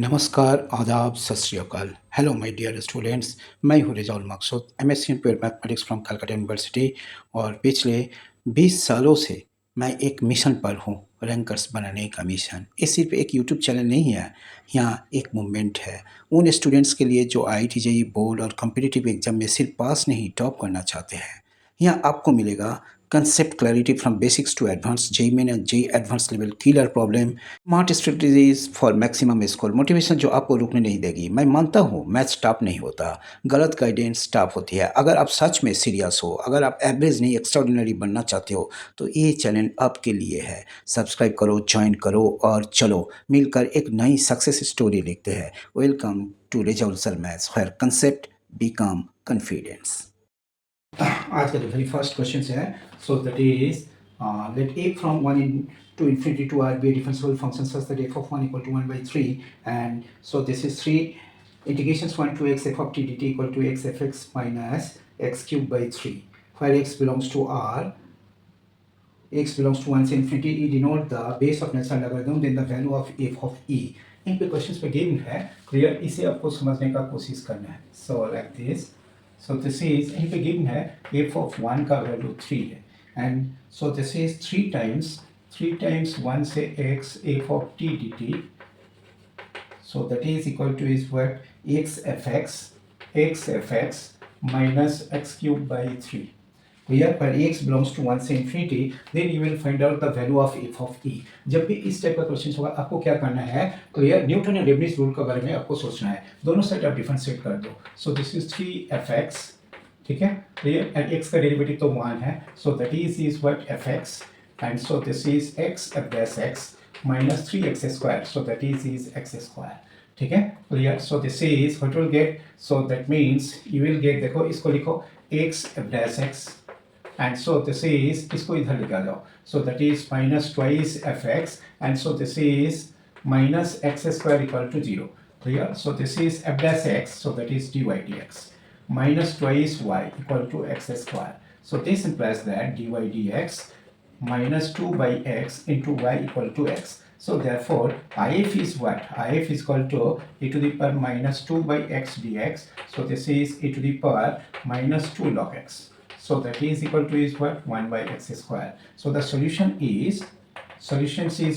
नमस्कार, आदाब, सत श्री अकाल। हेलो माय डियर स्टूडेंट्स, मैं हूँ Rizaul Maqsood, MSc in pure mathematics from Calcutta University. और पिछले 20 सालों से मैं एक मिशन पर हूँ, रैंकर्स बनाने का मिशन। ये सिर्फ एक यूट्यूब चैनल नहीं है, यहाँ एक मूवमेंट है उन स्टूडेंट्स के लिए जो आईआईटी जेईई बोर्ड और कॉम्पिटिटिव एग्जाम में सिर्फ पास नहीं टॉप करना चाहते हैं। यहाँ आपको मिलेगा concept clarity from basics to advanced JEE main and JEE advanced level killer problem, smart strategies for maximum score, motivation जो आपको रुकने नहीं देगी। मैं मानता हूँ मैथ्स टफ नहीं होता, गलत गाइडेंस टफ होती है। अगर आप सच में सीरियस हो, अगर आप एवरेज नहीं एक्स्ट्राऑर्डिनरी बनना चाहते हो, तो ये चैनल आपके लिए है। सब्सक्राइब करो, ज्वाइन करो और चलो मिलकर एक नई सक्सेस स्टोरी लिखते हैं। Welcome to result maths where concept become confidence. आज का जो वेरी फर्स्ट क्वेश्चन है, so that is let a from 1 to infinity to r be a differentiable function such that f of 1 equal to 1 by 3, and so this is 3 integrations 1 to x f of t dt equal to x fx minus x cubed by 3, where x belongs to r, x belongs to 1 से infinity, e denote the base of natural logarithm, then the value of f of e। इन पे questions पे given है, clear, इसे आपको समझने का कोशिश करना है। सो like this, so this is in पे गिवन है f ऑफ 1 का वैल्यू 3 है, and so this is 3 times 1 से x f of t dt, so that is equal to is what x fx minus x cubed by 3. Here पर x belongs to 1 से infinity, then you will find out the value of f of e। जब भी इस type का question होगा, आपको क्या करना है, clear, Newton and Leibniz rule के बारे में आपको सोचना है। दोनों साइड आप डिफरेंशिएट कर दो। सो दिस इज 3fx, ठीक है, क्लियर, एंड x का डेरिवेटिव तो 1 है, so that is what fx, and so this is x f dash x minus 3x square, so that is x square, ठीक है, clear. So this is what will get, so that means you will get, देखो इसको लिखो x f dash x, and so this is, इसको इधर लेकर जाओ, so that is minus twice fx, and so this is minus x square equal to 0, clear। so this is f dash x, so that is dy dx, minus twice y equal to x square, so this implies that dy dx minus 2 by x into y equal to x, so therefore if is what, if is equal to e to the power minus 2 by x dx, so this is e to the power minus 2 log x, so that is equal to is what, 1 by x square. So the solution is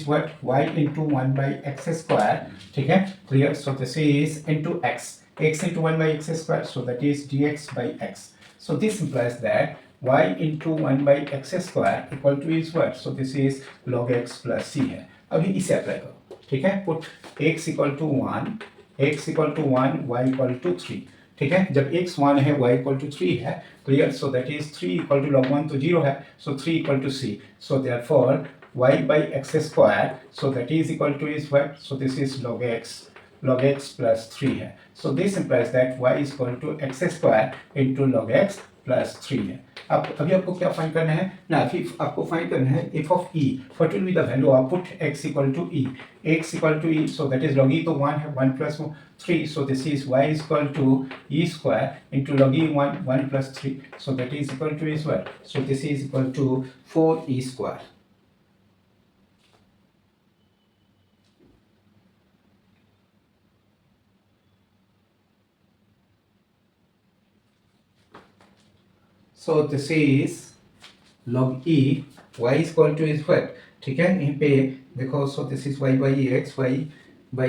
what, y into 1 by x square, ठीक है, clear। so this is into x into 1 by x square, so that is dx by x, so this implies that y into 1 by x square equal to is what, so this is log x plus c है। अभी इसे apply करो, ठीक है, put x equal to 1, y equal to 3, ठीक है। जब x 1 है, y इक्वल टू 3 है, clear, so that is 3 equal to log 1 तो 0 है, so 3 equal to c, so therefore y by x square, so that is equal to is what, so this is log x plus 3 है, so this implies that y is equal to x square into log x plus 3 है। अब अभी आपको क्या find करना है ना, अभी आपको फाइंड करना है f of e, what will be the value of, put x equal to e, so that is log e तो 1 है, 1 plus 3, so this is y is equal to e square into log e 1 plus 3, so that is equal to is what, so this is equal to 4e square। so this is log e, y is equal to is what, ठीक है, यहीं पे देखो, so this is y by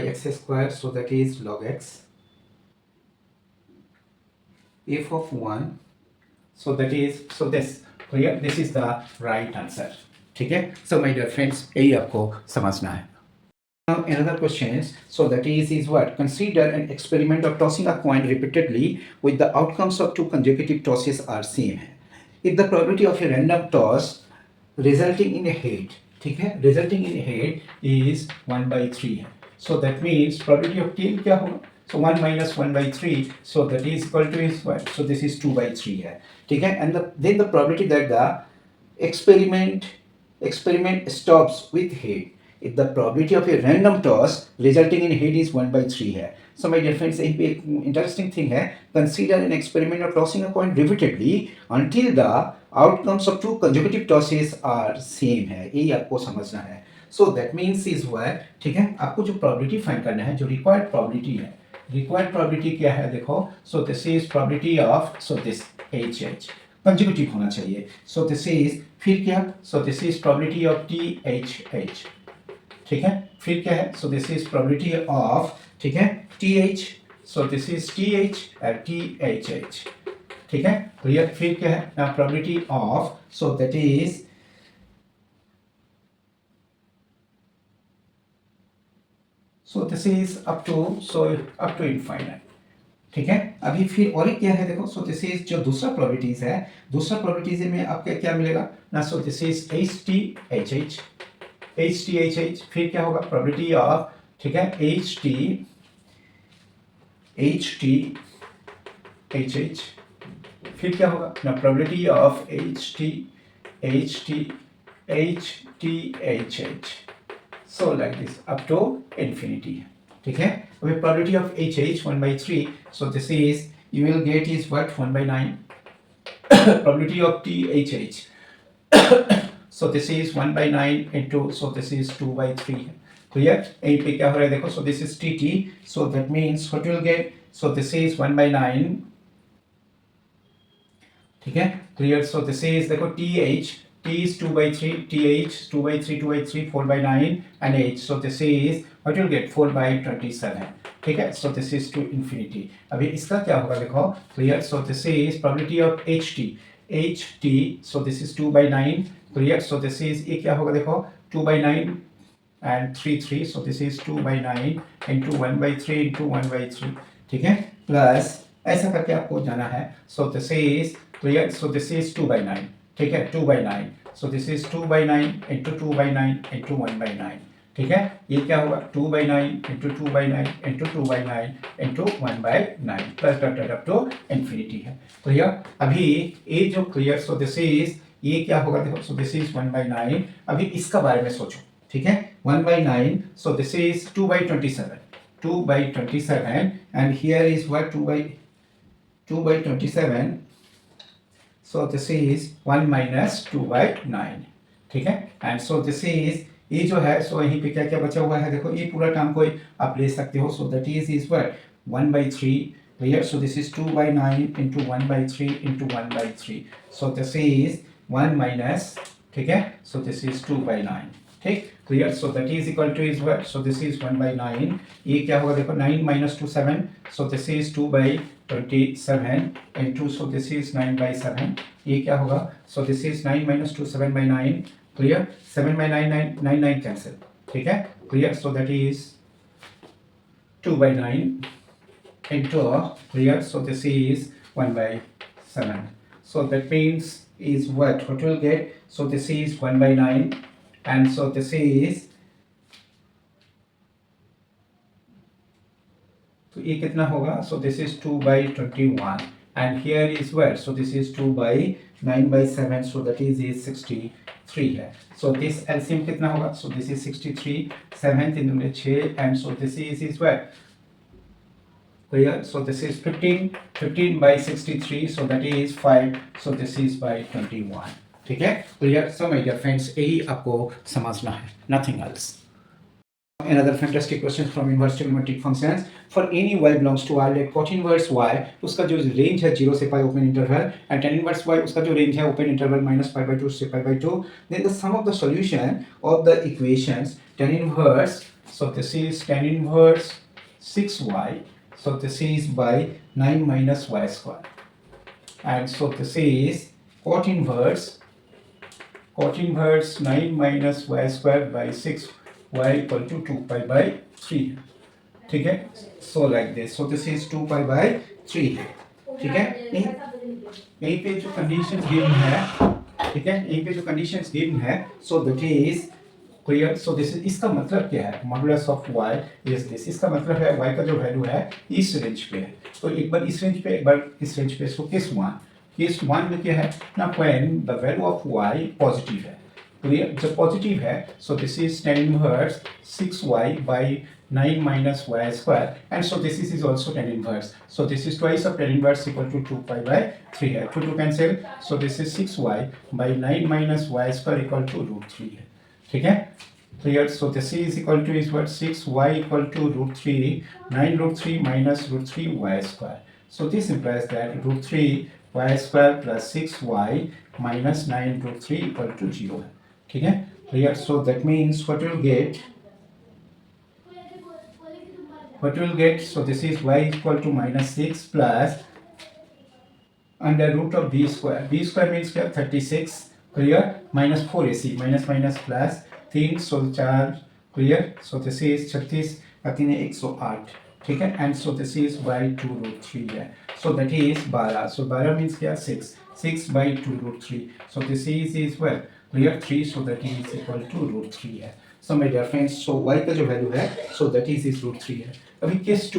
x square, so that is log x f of 1, so that is, so this clear, this is the right answer, ठीक है। so my dear friends, यही आपको समझना है। Now another question is, so that is what, consider an experiment of tossing a coin repeatedly with the outcomes of 2 consecutive tosses are same है। if the probability of a random toss resulting in a head, ठीक है, resulting in a head is 1 by 3 है, so that means probability of tail क्या होगा, so 1 minus 1 by 3, so that is equal to is what, so this is 2 by 3 है, ठीक है, and then the probability that the experiment stops with head, if the probability of a random toss resulting in head is 1 by 3 है। so my dear friends, यहीं पे एक interesting thing है, consider an experiment of tossing a coin repeatedly until the outcomes of 2 consecutive tosses are same है, यही आपको समझना है। So that means is y, ठीक है। आपको जो प्रोबेबिलिटी फाइंड करना है, जो रिक्वायर्ड प्रोबेबिलिटी है, रिक्वायर्ड प्रोबेबिलिटी क्या है देखो। So this is probability of, so this H H consecutive होना चाहिए। सो दिस इज, फिर क्या, so this is probability of T H H, ठीक है। फिर क्या है, so this is probability of, ठीक है, T H, so this is T H and T H H, ठीक है। क्लियर। फिर क्या है ना, probability of, so that is, so this is up to, so up to infinite, ठीक है। अभी फिर और एक क्या है देखो। सो दिस इज जो दूसरा प्रोबेबिलिटीज है, दूसरा प्रोबेबिलिटीज में आपको क्या मिलेगा ना। सो this is H T H H, H T H H. फिर क्या होगा, प्रोबेबिलिटी ऑफ, ठीक है, एच टी एच एच। फिर क्या होगा ना, probability of H T H T H H. So like this up to infinity, ठीक है। अभी probability of H H 1/3, so this is, you will get is what, 1/9. Probability of THH, so this is 1/9 into, so this is 2/3. clear। यहीं पे क्या हो रहा है देखो। so this is TT, so that means what you will get, so this is 1/9, ठीक है। clear। so this is देखो TH, T is 2/3, TH 2/3, 2/3, 4/9 and H, so this is what you will get, 4/27, ठीक है। so this is to infinity। अभी इसका क्या होगा देखो। clear। so this is probability of HT, so this is 2/9, clear। so this is, ये क्या होगा देखो, 2/9 and 3, so this is 2/9 into 1/3 into 1/3, ठीक है। प्लस ऐसा करके आपको जाना है। so this is clear, so this is 2/9, ठीक है, 2/9, so this is 2/9 into 2/9 into 1/9, ठीक है। ये क्या होगा, 2/9 into 2/9 into 2/9 into 1/9 plus dot dot up to infinity है। क्लियर। अभी ये जो क्लियर, सो दिस इज, ये क्या होगा देखो। So this is 1/9। अभी इसका बारे में सोचो, ठीक है। 1/9, सो this is 2/27, 2/27 and here is what, 2/27, so this is 1 minus 2/9, ठीक है। एंड सो दिस इज, ये जो है, सो यहीं पे क्या क्या बचा हुआ है देखो। ये पूरा टर्म को आप ले सकते हो। सो that is what, 1/3, clear. So this is 2/9 into 1/3 into 1/3, so this is 1 minus, ठीक है। सो दिस इज 2/9, ठीक, clear. So that is equal to is what, so this is 1/9। ये क्या होगा देखो, 9 minus 2 7, so this is 2/27 into, so this is 9/7। ये क्या होगा, so this is 9 minus 2 7/9, clear. 7/9 9 9 cancel, ठीक है, clear. So that is 2/9 into, clear, so this is 1/7, so that means is what will get, so this is 1/9 and so this is, तो ये कितना होगा, so this is 2/21 and here is where, so this is 2/9/7, so that is 63 है। so this LCM कितना होगा, so this is 63, 7 3 दूनी 6 and so this is where, clear, so this is 15/63, so that is 5, so this is by 21, ठीक है, clear। so my dear friends, यही आपको समझना है, nothing else। Another fantastic question from inverse trigonometric functions। For any y belongs to R, let cot inverse y, उसका जो range है 0 से pi open interval, and tan inverse y उसका जो रेंज है ओपन इंटरवल -π/2 से π/2, then the sum of the solution of the equations tan inverse, so this is tan inverse 6y, so this is by 9 minus y square, and so this is cot inverse 9 minus y square by 6 y equal to 2π/3, ठीक है। so like this, so this is 2π/3 है, ठीक है। यहीं पे जो condition given है, ठीक है, यहीं पे जो कंडीशंस गिवन है, so that is clear। so this is, इसका मतलब क्या है, modulus of y is this, इसका मतलब है y का जो वैल्यू है इस रेंज पे है, तो एक बार इस रेंज पे, एक बार इस रेंज पे। so केस 1 में क्या है ना, when the value of y positive है, क्लियर, जब पॉजिटिव है, so this is tan inverse 6y by 9 minus y square, and so this is also tan inverse, so this is twice of tan inverse equal to 2π/3 है, 2 to cancel, so this is 6y by 9 minus y square equal to √3 है, ठीक है। clear? So this is equal to is what 6y equal to root 3, 9 root 3 minus root 3 y square. So this implies that root 3 y square plus 6y minus 9 root 3 equal to 0 है, ठीक है? Clear? So that means what you will get, so this is y equal to minus 6 plus under root of b square. B square means क्या 36, clear? Minus 4ac, minus minus plus 3 so 4, clear? So this is 36 आती है 108, ठीक है? And so this is by 2 root 3 है. So that is 12. So 12 means क्या 6 by 2 root 3. So this is well, clear? 3 so that is equal to root 3 है. So my dear friends, so y का जो value है so that is root 3 है. अभी case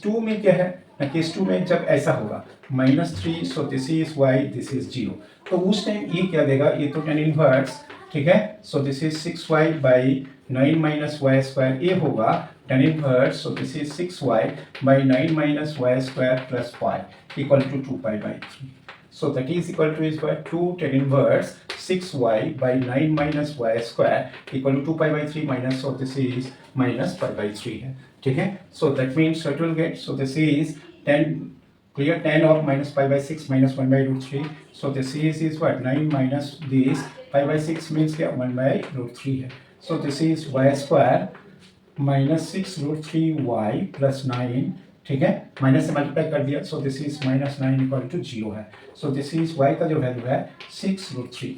2 में क्या है ना, केस 2 में जब ऐसा होगा -3 सो this is y, this is 0, तो उस टाइम ये क्या देगा, ये तो tan इनवर्स, ठीक है? So this is 6y by 9 minus y square, ये होगा tan inverse, so this is 6y by 9 minus y square plus 5 equal to 2 pi by 3. So that is equal to is what 2 tan inverse 6y by 9 minus y square equal to 2 pi by 3 minus, so this is minus pi by 3 है, ठीक है? So that means what will get, so this is 10, clear? 10 of minus pi by 6 minus 1 by root 3, so this is what 9 minus this pi by 6 means क्या 1 by root 3 है. So this is y square minus 6 root 3y plus 9, ठीक है? Minus से multiply कर दिया, so this is minus 9 equal to 0 है. So this is y का जो वैल्यू है 6 रूट 3,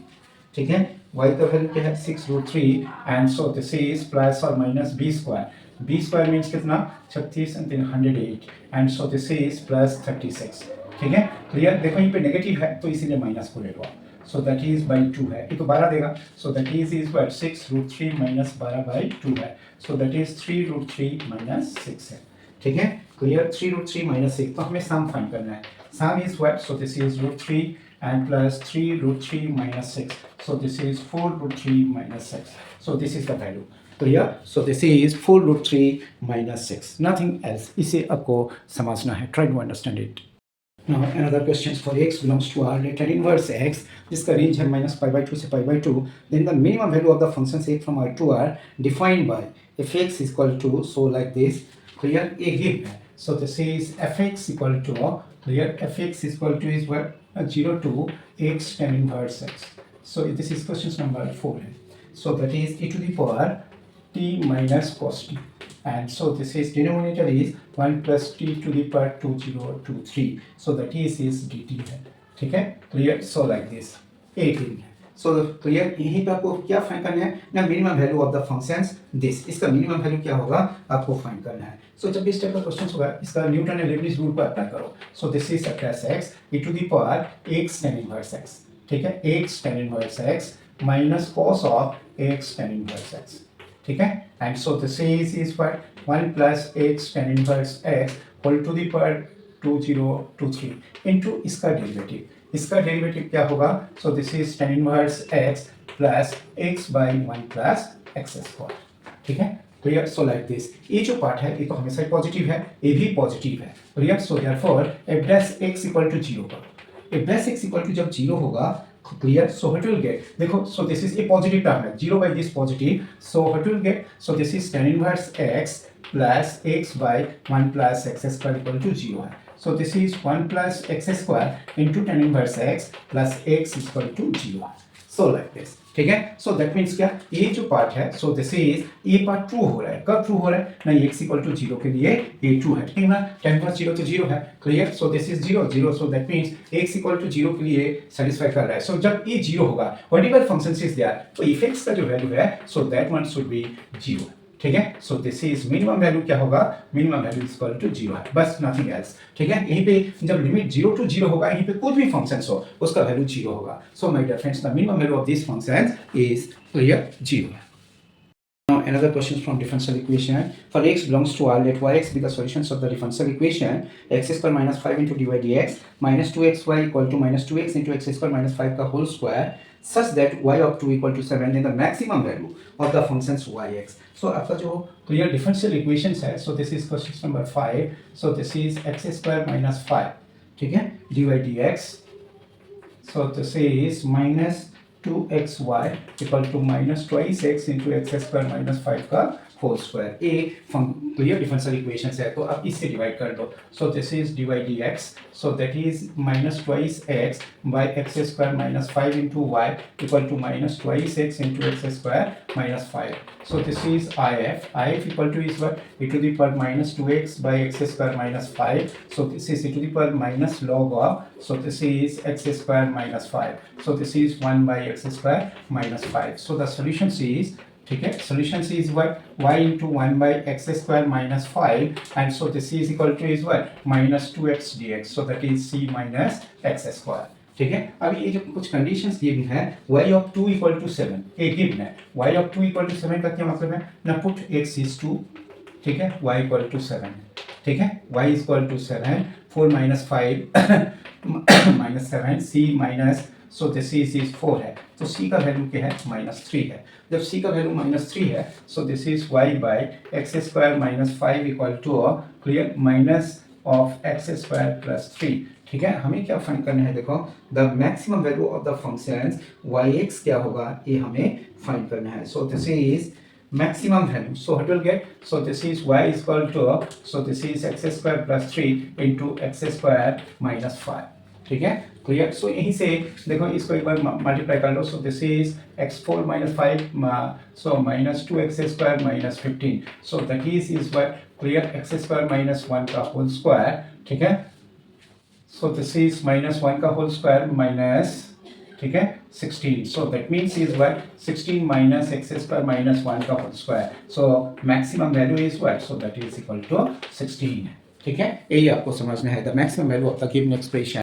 ठीक है? y का वैल्यू क्या है 6 root 3 and so this is plus और माइनस b स्क्वायर मीन्स कितना 36 and 108 and so this is plus 36, ठीक है? क्लियर? देखो यहाँ पे नेगेटिव है तो इसीलिए माइनस को ले लो, सो दैट इज बाई 2 है, ये तो 12 देगा, so that is what 6 root 3 minus 12 by 2 है, so that is 3 root 3 minus 6 है, ठीक है? क्लियर? 3 रूट 3 माइनस 6, तो हमें सम फाइंड करना है. Sum is what, so this is root 3 and plus 3 root 3 minus 6, so this is 4 root 3 minus 6, so this is the value. Clear? So this is 4 root 3 minus 6, nothing else. इसे आपको समझना है, try to understand it. Now another question for x belongs to R, let tan inverse x, जिसका range है minus pi by 2 से pi by 2, then the minimum value of the function a from R to R defined by fx is equal to, so like this, clear? A given है, so this is fx equal to, clear? fx is equal to is what 0 to x tan inverse x. So this is question number 4 है, so that is e to the power t minus cos t, and so this is denominator is 1 plus t to the power 2023, so that is dt है, ठीक है? Clear? So like this 18 है. So clear? यहीं पे आपको क्या find करना है ना, minimum value of the functions this, इसका मिनिमम वैल्यू क्या होगा आपको फाइंड करना है. सो जब भी इस टाइप का क्वेश्चन होगा इसका न्यूटन एंड लेबनिज रूल को अप्लाई करो. So this is plus x e to the power x tan inverse x, ठीक है? x tan inverse x minus cos of x tan inverse x, ठीक है? And so this is what 1 plus x tan inverse x whole to the power 2023 into इसका derivative क्या होगा, so this is tan inverse x plus x by 1 plus x square, ठीक है? Clear? So like this, ये जो part है ये तो हमेशा ही पॉजिटिव है, ये भी पॉजिटिव है. Clear? So therefore f dash x equal to 0 होगा. f dash x equal to जब 0 होगा, clear? So what will get, देखो, so this is a positive term है, 0 by this positive, so what will get, so this is tan inverse x plus x by 1 plus x square equal to 0 है. So this is 1 plus x square into tan inverse x plus x is equal to 0. So like this, ठीक है? So that means क्या, ये जो part है, so this is, ये part true हो रहा है. कब ट्रू हो रहा है ना, x इक्वल टू 0 के लिए ये ट्रू है, ठीक है ना? tan इनवर्स 0 तो 0 है, clear? So this is 0, so that means x equal to 0 के लिए सेटिस्फाई कर रहा है. So जब ये 0 होगा, whatever function is there, तो fx का जो वैल्यू है, so that one should be 0. ठीक है? So this is minimum value क्या होगा, minimum value is equal to 0 है, बस नथिंग एल्स, ठीक है? यहीं पे जब लिमिट 0 टू 0 होगा, यहीं पे कुछ भी फंक्शन हो उसका वैल्यू 0 होगा. So my dear friends, the minimum value of this function is clear 0. Now another question from differential equation. For x belongs to R, let yx be the solutions of the differential equation x square minus 5 into dy dx minus 2xy equal to minus 2x into x square minus 5 का whole square such that y of 2 equal to 7, then the maximum value of the functions yx. So आपका जो clear differential equations है, so this is question number 5, so this is x square minus 5, ठीक है? dy dx, so this is minus 2xy equal to minus twice x into x square minus 5 का whole square. ये clear differential equation है, तो अब इससे divide कर दो। So this is divide d x, so that is minus twice x by x square minus 5 into y equal to minus twice x into x square minus 5. So this is if equal to is what, e to the power minus 2x by x square minus 5. So this is e to the power minus log of, so this is x square minus 5. So this is 1 by x square minus 5. So the solution is, ठीक है, solution is what, y into 1 by x square minus 5, and so this is equal to is what, minus 2x dx. So that is c minus x square. ठीक है, अभी ये जो कुछ conditions given है, y of 2 equal to 7 ये given है। y of 2 equal to 7 का क्या मतलब है ना, पुट x इज 2, ठीक है, y इक्वल टू 7, ठीक है, y is equal to 7, 4 minus 5 minus 7, c minus, so this is 4 है, तो c का वैल्यू क्या है, माइनस 3 है। जब c का वैल्यू माइनस 3 है, so this is y by x square minus 5 equal to clear minus of x square plus 3। ठीक है, हमें क्या फाइंड करना है, देखो the maximum value of the function y x क्या होगा, ये हमें फाइंड करना है। So this is maximum value, so what will get, so this is y is equal to, so this is x square plus 3 into x square minus 5। ठीक है, clear. सो यहीं से देखो इसको एक बार मल्टीप्लाई कर लो, so this is x4 minus 5, so minus 2x square minus 15, so that is what, clear, x square minus 1 का होल स्क्वायर। ठीक है, so this is minus 1 का whole square minus, ठीक है, 16, so that means is what, 16 minus x square minus 1 का whole square, so maximum value is what, so that is equal to 16। ठीक है, यही आपको समझना है, the maximum value of the given expression